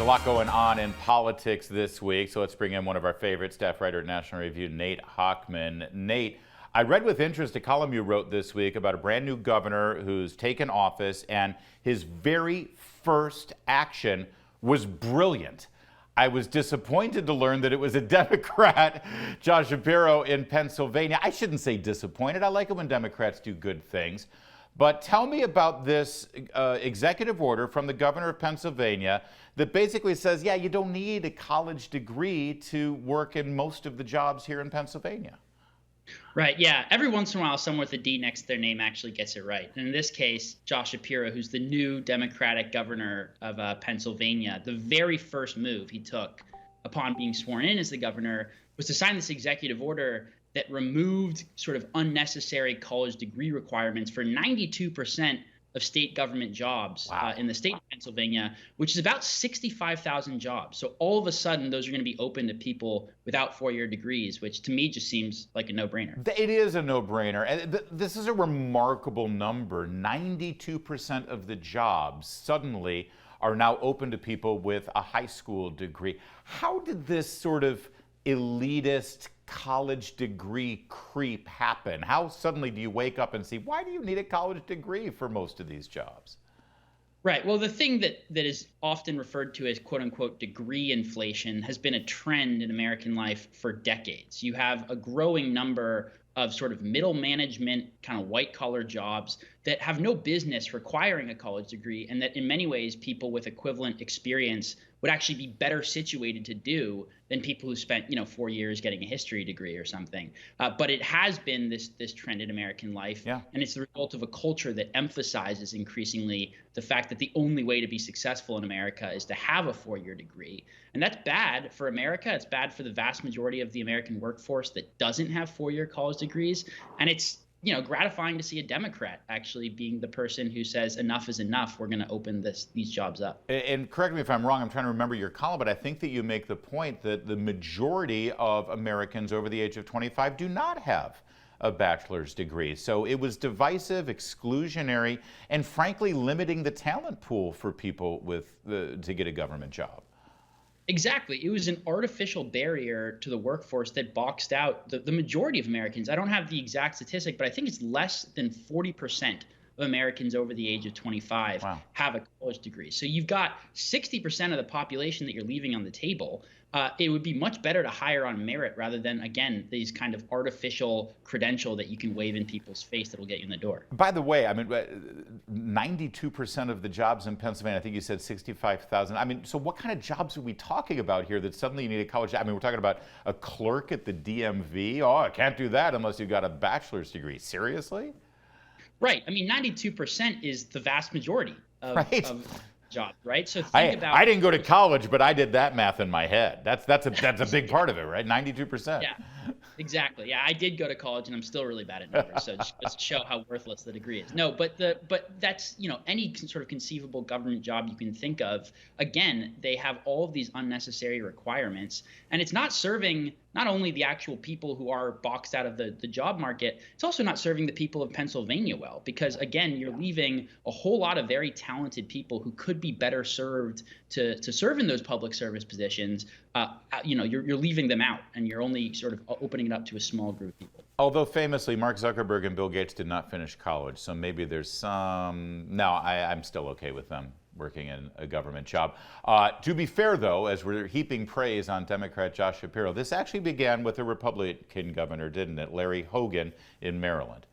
a lot going on in politics this week, so let's bring in one of our favorite staff writer at National Review, Nate Hochman. Nate, I read with interest a column you wrote this week about a brand new governor who's taken office, and his very first action was brilliant. I was disappointed to learn that it was a Democrat, Josh Shapiro in Pennsylvania. I shouldn't say disappointed. I like it when Democrats do good things. But tell me about this executive order from the governor of Pennsylvania that basically says, yeah, you don't need a college degree to work in most of the jobs here in Pennsylvania. Right. Yeah. Every once in a while, someone with a D next to their name actually gets it right. And in this case, Josh Shapiro, who's the new Democratic governor of Pennsylvania, the very first move he took upon being sworn in as the governor was to sign this executive order that removed sort of unnecessary college degree requirements for 92% of state government jobs in the state of Pennsylvania, which is about 65,000 jobs. So all of a sudden, those are going to be open to people without four-year degrees, which to me just seems like a no-brainer. It is a no-brainer. And this is a remarkable number. 92% of the jobs suddenly are now open to people with a high school degree. How did this sort of elitist college degree creep happen? How suddenly do you wake up and see, why do you need a college degree for most of these jobs? Right. Well, the thing that is often referred to as quote unquote degree inflation has been a trend in American life for decades. You have a growing number of sort of middle management kind of white collar jobs that have no business requiring a college degree, and that in many ways people with equivalent experience would actually be better situated to do than people who spent 4 years getting a history degree or something. But it has been this trend in American life, and it's the result of a culture that emphasizes increasingly the fact that the only way to be successful in America is to have a four-year degree. And that's bad for America. It's bad for the vast majority of the American workforce that doesn't have four-year college degrees. And it's gratifying to see a Democrat actually being the person who says enough is enough. We're going to open these jobs up. And correct me if I'm wrong, I'm trying to remember your column, but I think that you make the point that the majority of Americans over the age of 25 do not have a bachelor's degree. So it was divisive, exclusionary, and frankly limiting the talent pool for people to get a government job. Exactly. It was an artificial barrier to the workforce that boxed out the majority of Americans. I don't have the exact statistic, but I think it's less than 40% of Americans over the age of 25 have a college degree. So you've got 60% of the population that you're leaving on the table. It would be much better to hire on merit rather than, again, these kind of artificial credential that you can wave in people's face that'll get you in the door. By the way, I mean, 92% of the jobs in Pennsylvania, I think you said 65,000. I mean, so what kind of jobs are we talking about here that suddenly you need a college? I mean, we're talking about a clerk at the DMV. Oh, I can't do that unless you've got a bachelor's degree. Seriously? Right. I mean, 92% is the vast majority of jobs, right? So I didn't go to college, but I did that math in my head. That's a big part of it, right? 92%. Yeah, exactly. Yeah, I did go to college, and I'm still really bad at numbers. So just to show how worthless the degree is. No, but that's any sort of conceivable government job you can think of. Again, they have all of these unnecessary requirements, and it's not serving not only the actual people who are boxed out of the job market, it's also not serving the people of Pennsylvania well, because again, you're leaving a whole lot of very talented people who could be better served to serve in those public service positions. You're leaving them out, and you're only sort of opening it up to a small group of people. Although famously, Mark Zuckerberg and Bill Gates did not finish college, so maybe there's some. No, I'm still okay with them working in a government job. To be fair, though, as we're heaping praise on Democrat Josh Shapiro, this actually began with a Republican governor, didn't it? Larry Hogan in Maryland.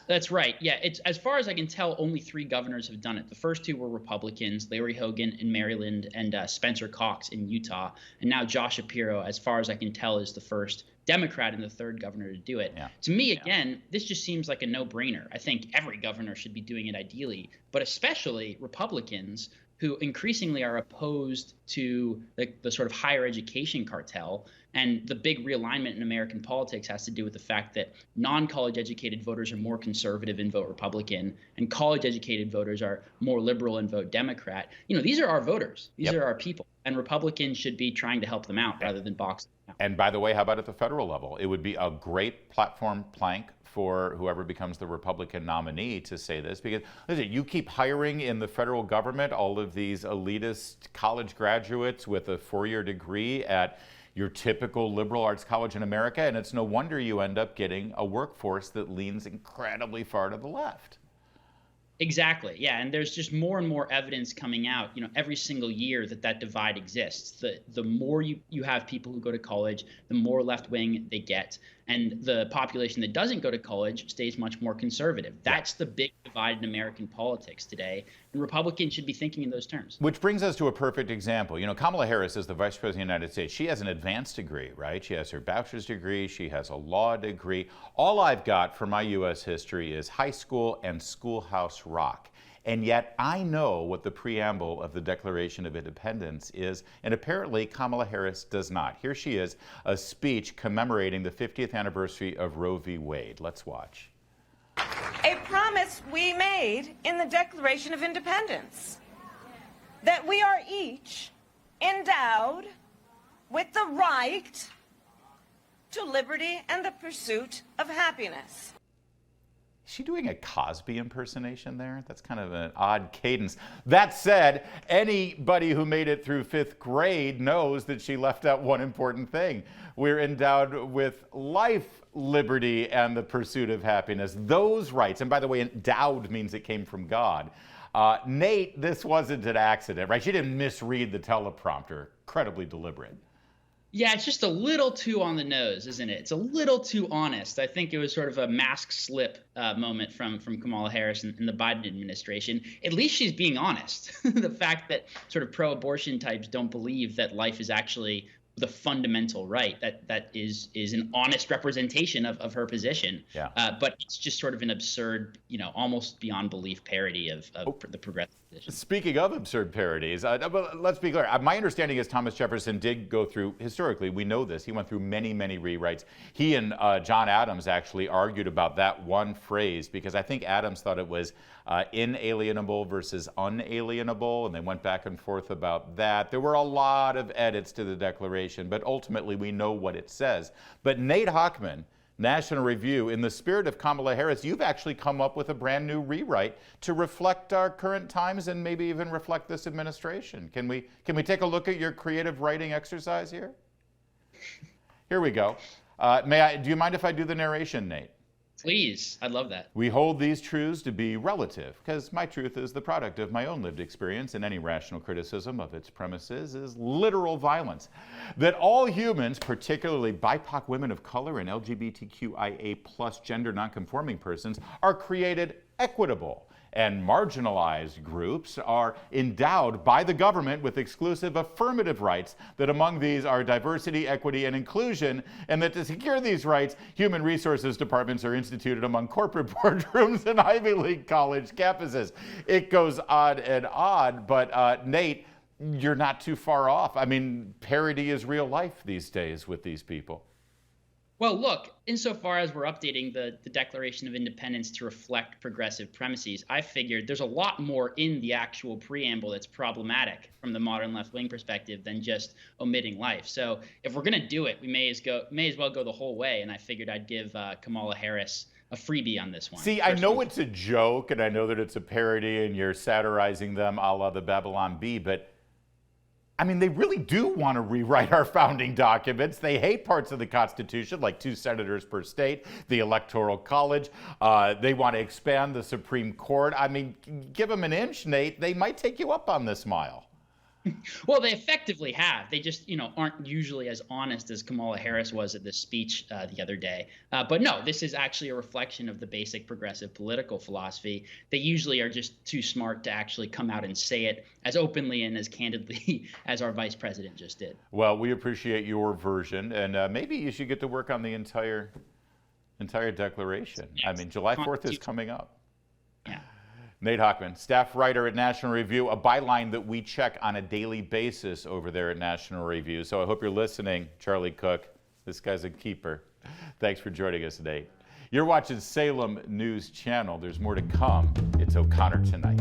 That's right. Yeah, it's as far as I can tell, only three governors have done it. The first two were Republicans, Larry Hogan in Maryland and Spencer Cox in Utah. And now Josh Shapiro, as far as I can tell, is the first Democrat and the third governor to do it. To me, again, this just seems like a no-brainer. I think every governor should be doing it ideally, but especially Republicans who increasingly are opposed to the sort of higher education cartel. And the big realignment in American politics has to do with the fact that non-college educated voters are more conservative and vote Republican, and college educated voters are more liberal and vote Democrat. These are our voters. These are our people. and Republicans should be trying to help them out rather than box them out. And by the way, how about at the federal level? It would be a great platform plank for whoever becomes the Republican nominee to say this, because listen, you keep hiring in the federal government all of these elitist college graduates with a 4-year degree at your typical liberal arts college in America, and it's no wonder you end up getting a workforce that leans incredibly far to the left. Exactly. Yeah, and there's just more and more evidence coming out, every single year that divide exists. The more you have people who go to college, the more left wing they get, and the population that doesn't go to college stays much more conservative. That's the big divide in American politics today, and Republicans should be thinking in those terms. Which brings us to a perfect example. Kamala Harris is the Vice President of the United States. She has an advanced degree, right? She has her bachelor's degree. She has a law degree. All I've got for my U.S. history is high school and schoolhouse rock. And yet I know what the preamble of the Declaration of Independence is, and apparently Kamala Harris does not. Here she is, a speech commemorating the 50th anniversary of Roe v. Wade. Let's watch. A promise we made in the Declaration of Independence, that we are each endowed with the right to liberty and the pursuit of happiness. Is she doing a Cosby impersonation there? That's kind of an odd cadence. That said, anybody who made it through 5th grade knows that she left out one important thing. We're endowed with life, liberty, and the pursuit of happiness. Those rights, and by the way, endowed means it came from God. Nate, this wasn't an accident, right? She didn't misread the teleprompter. Incredibly deliberate. Yeah, it's just a little too on the nose, isn't it? It's a little too honest. I think it was sort of a mask slip moment from Kamala Harris and the Biden administration. At least she's being honest. The fact that sort of pro-abortion types don't believe that life is actually the fundamental right, that is an honest representation of her position. Yeah. But it's just sort of an absurd, almost beyond belief parody of the progressive position. Speaking of absurd parodies, but let's be clear. My understanding is Thomas Jefferson did go through, historically, we know this, he went through many, many rewrites. He and John Adams actually argued about that one phrase, because I think Adams thought it was inalienable versus unalienable, and they went back and forth about that. There were a lot of edits to the Declaration, but ultimately we know what it says. But Nate Hochman, National Review, in the spirit of Kamala Harris, you've actually come up with a brand new rewrite to reflect our current times and maybe even reflect this administration. Can we take a look at your creative writing exercise here? Here we go. Do you mind if I do the narration, Nate? Please, I'd love that. We hold these truths to be relative, because my truth is the product of my own lived experience, and any rational criticism of its premises is literal violence. That all humans, particularly BIPOC women of color and LGBTQIA+ gender nonconforming persons, are created equitable, and marginalized groups are endowed by the government with exclusive affirmative rights, that among these are diversity, equity, and inclusion, and that to secure these rights, human resources departments are instituted among corporate boardrooms and Ivy League college campuses. It goes on and on, but Nate, you're not too far off. I mean, parody is real life these days with these people. Well, look, insofar as we're updating the Declaration of Independence to reflect progressive premises, I figured there's a lot more in the actual preamble that's problematic from the modern left-wing perspective than just omitting life. So if we're going to do it, we may as well go the whole way, and I figured I'd give Kamala Harris a freebie on this one. See, I know it's a joke, and I know that it's a parody, and you're satirizing them a la the Babylon Bee, but I mean, they really do want to rewrite our founding documents. They hate parts of the Constitution, like 2 senators per state, the Electoral College. They want to expand the Supreme Court. I mean, give them an inch, Nate. They might take you up on this mile. Well, they effectively have. They just, aren't usually as honest as Kamala Harris was at this speech the other day. But no, this is actually a reflection of the basic progressive political philosophy. They usually are just too smart to actually come out and say it as openly and as candidly as our vice president just did. Well, we appreciate your version, and maybe you should get to work on the entire declaration. Yes. I mean, July 4th is coming up. Yeah. Nate Hochman, staff writer at National Review, a byline that we check on a daily basis over there at National Review. So I hope you're listening, Charlie Cook. This guy's a keeper. Thanks for joining us, Nate. You're watching Salem News Channel. There's more to come. It's O'Connor Tonight.